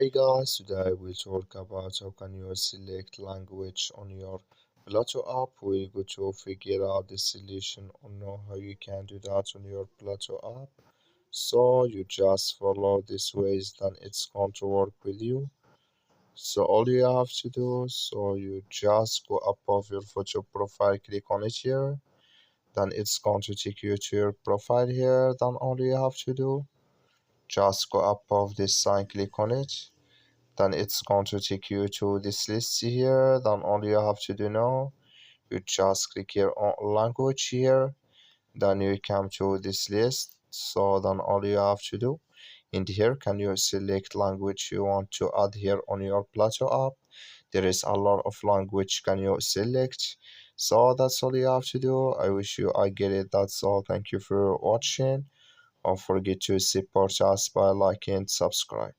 Hey guys, today we'll talk about how can you select language on your Plato app. We're going to figure out the solution on how you can do that on your Plato app. So you just follow this ways, then it's going to work with you. So all you have to do, so you just go above your photo profile, click on it here. Then it's going to take you to your profile here. Then all you have to do, just go above this sign, click on it. Then it's going to take you to this list here. Then all you have to do now, you just click here on language here. Then you come to this list. So then all you have to do in here, can you select language you want to add here on your Plato app? There is a lot of language can you select. So that's all you have to do. I wish you I get it. That's all. Thank you for watching. Don't forget to support us by liking and subscribe.